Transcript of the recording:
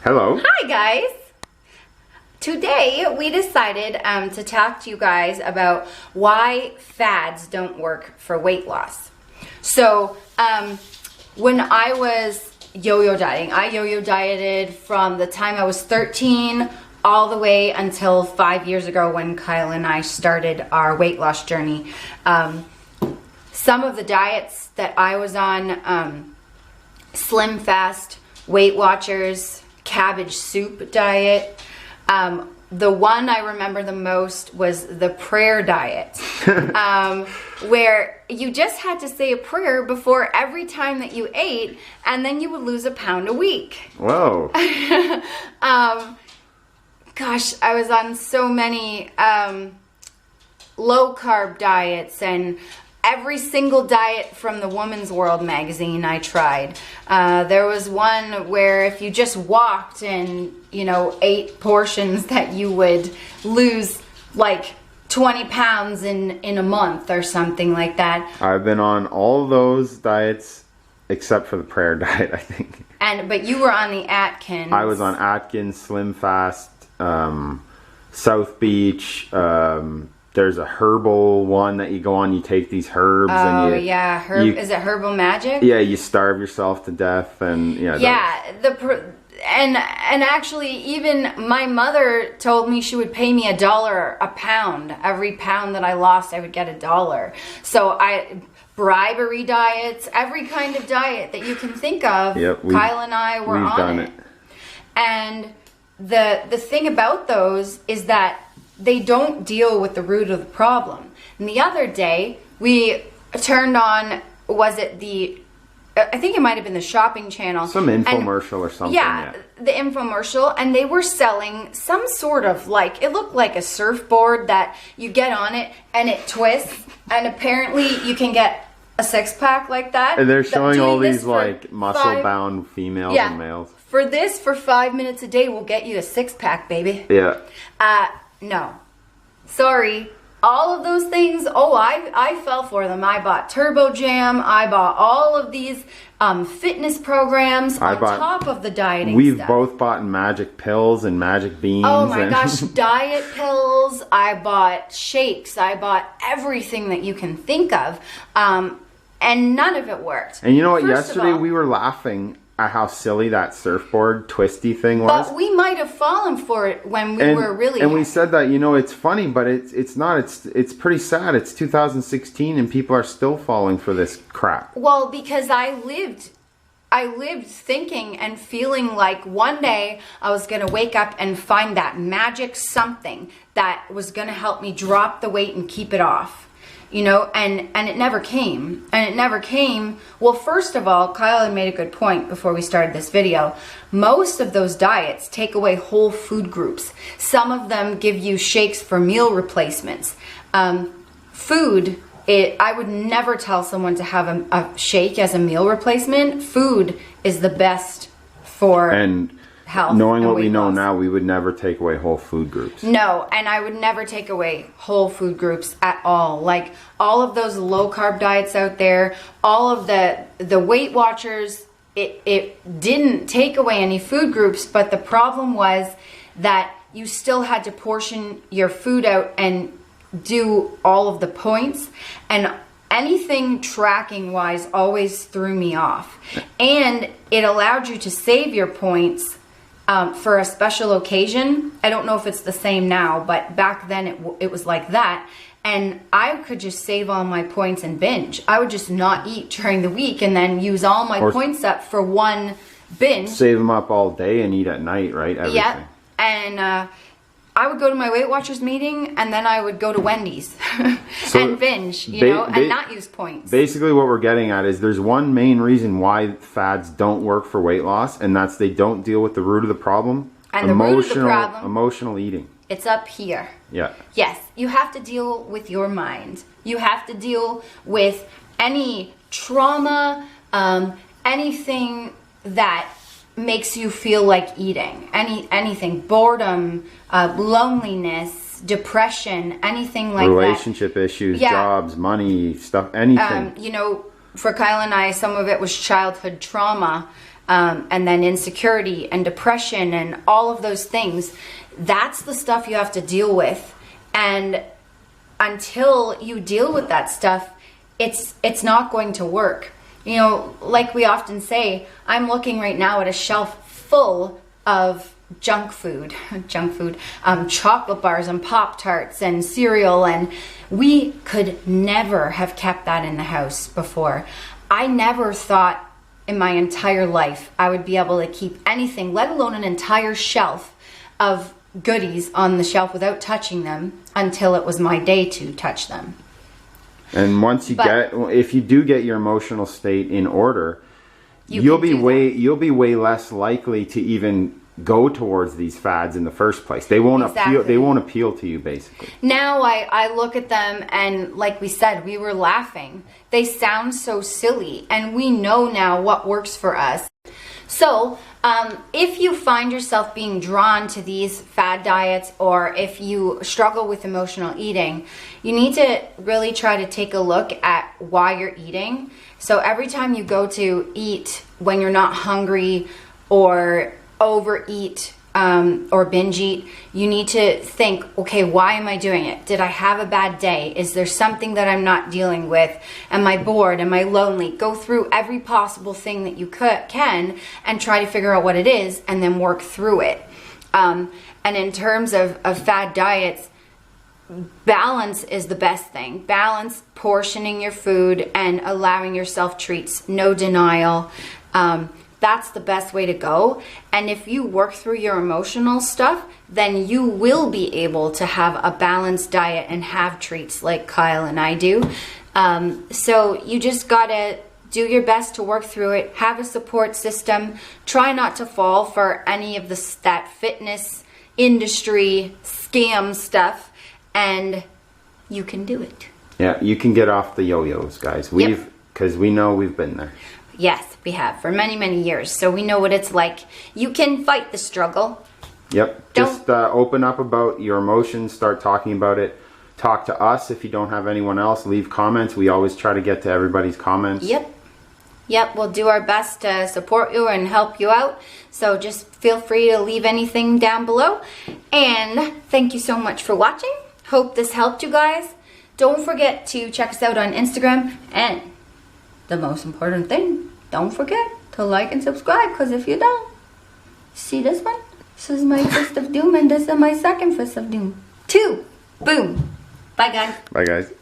Hello. Hi guys. Today we decided to talk to you guys about why fads don't work for weight loss. So when I was yo-yo dieting, I yo-yo dieted from the time I was 13 all the way until 5 years ago when Kyle and I started our weight loss journey. Some of the diets that I was on, Slim Fast, Weight Watchers, cabbage soup diet. The one I remember the most was the prayer diet, where you just had to say a prayer before every time that you ate, and then you would lose a pound a week. Whoa. Gosh, I was on so many low carb diets and every single diet from the Woman's World magazine I tried. There was one where if you just walked and, ate portions that you would lose like 20 pounds in a month or something like that. I've been on all of those diets except for the prayer diet, I think. But you were on the Atkins. I was on Atkins, Slim Fast, South Beach. There's a herbal one that you go on. You take these herbs and you... yeah. Is it Herbal Magic? Yeah, you starve yourself to death and... And actually, even my mother told me she would pay me $1 a pound. Every pound that I lost, I would get $1. So bribery diets, every kind of diet that you can think of, yep, Kyle and I were on it. And the thing about those is that they don't deal with the root of the problem. And the other day, we turned on, I think it might have been the Shopping Channel. Some infomercial or something. Yeah, the infomercial. And they were selling some sort of it looked like a surfboard that you get on it and it twists. And apparently you can get a six-pack like that. And they're showing all these muscle-bound females and males. For 5 minutes a day, we'll get you a six-pack, baby. Yeah. No. Sorry. All of those things, I fell for them. I bought Turbo Jam. I bought all of these fitness programs on top of the dieting We've stuff. both bought magic pills and magic beans. Oh my gosh, diet pills. I bought shakes. I bought everything that you can think of. And none of it worked. And you know what? Yesterday we were laughing at how silly that surfboard twisty thing was. But we might have fallen for it when we were really... And we said that, it's funny, but it's not. It's pretty sad. It's 2016 and people are still falling for this crap. Well, because I lived thinking and feeling like one day I was going to wake up and find that magic something that was going to help me drop the weight and keep it off. And it never came. And it never came. Well, first of all, Kyle had made a good point before we started this video. Most of those diets take away whole food groups. Some of them give you shakes for meal replacements. I would never tell someone to have a shake as a meal replacement. Food is the best for health. Knowing what we know now, we would never take away whole food groups. No, and I would never take away whole food groups at all. Like all of those low carb diets out there, all of the Weight Watchers, it didn't take away any food groups, but the problem was that you still had to portion your food out and do all of the points, and anything tracking wise always threw me off. And it allowed you to save your points for a special occasion. I don't know if it's the same now, but back then it was like that. And I could just save all my points and binge. I would just not eat during the week and then use all my points up for one binge. Save them up all day and eat at night, right? Everything. Yeah. And I would go to my Weight Watchers meeting and then I would go to Wendy's and binge, and not use points. Basically what we're getting at is there's one main reason why fads don't work for weight loss, and that's they don't deal with the root of the problem. And the root of the problem... Emotional eating. It's up here. Yeah. Yes, you have to deal with your mind. You have to deal with any trauma, anything that makes you feel like eating, anything, boredom, loneliness, depression, anything like relationship issues, jobs, money, stuff, anything. For Kyle and I, some of it was childhood trauma. and then insecurity and depression and all of those things. That's the stuff you have to deal with. And until you deal with that stuff, it's not going to work. You know, like we often say, I'm looking right now at a shelf full of junk food, chocolate bars and Pop-Tarts and cereal, and we could never have kept that in the house before. I never thought in my entire life I would be able to keep anything, let alone an entire shelf of goodies on the shelf without touching them until it was my day to touch them. And once you if you do get your emotional state in order, you'll be way less likely to even go towards these fads in the first place. They won't appeal to you, basically. Now I look at them, and like we said, we were laughing. They sound so silly, and we know now what works for us. So if you find yourself being drawn to these fad diets, or if you struggle with emotional eating, you need to really try to take a look at why you're eating. So every time you go to eat when you're not hungry, or overeat, or binge eat, you need to think, okay, why am I doing it? Did I have a bad day? Is there something that I'm not dealing with? Am I bored? Am I lonely? Go through every possible thing that you can and try to figure out what it is, and then work through it. And in terms of fad diets, balance is the best thing. Balance, portioning your food and allowing yourself treats, no denial. That's the best way to go. And if you work through your emotional stuff, then you will be able to have a balanced diet and have treats like Kyle and I do. So you just gotta do your best to work through it. Have a support system. Try not to fall for any of that fitness industry scam stuff, and you can do it. Yeah, you can get off the yo-yos, guys. Because we know we've been there. Yes, we have, for many, many years. So we know what it's like. You can fight the struggle. Yep. Just open up about your emotions. Start talking about it. Talk to us if you don't have anyone else. Leave comments. We always try to get to everybody's comments. Yep, we'll do our best to support you and help you out. So just feel free to leave anything down below. And thank you so much for watching. Hope this helped you guys. Don't forget to check us out on Instagram, and the most important thing, don't forget to like and subscribe, because if you don't, see this one? This is my fist of doom, and this is my second fist of doom. 2. Boom. Bye, guys. Bye, guys.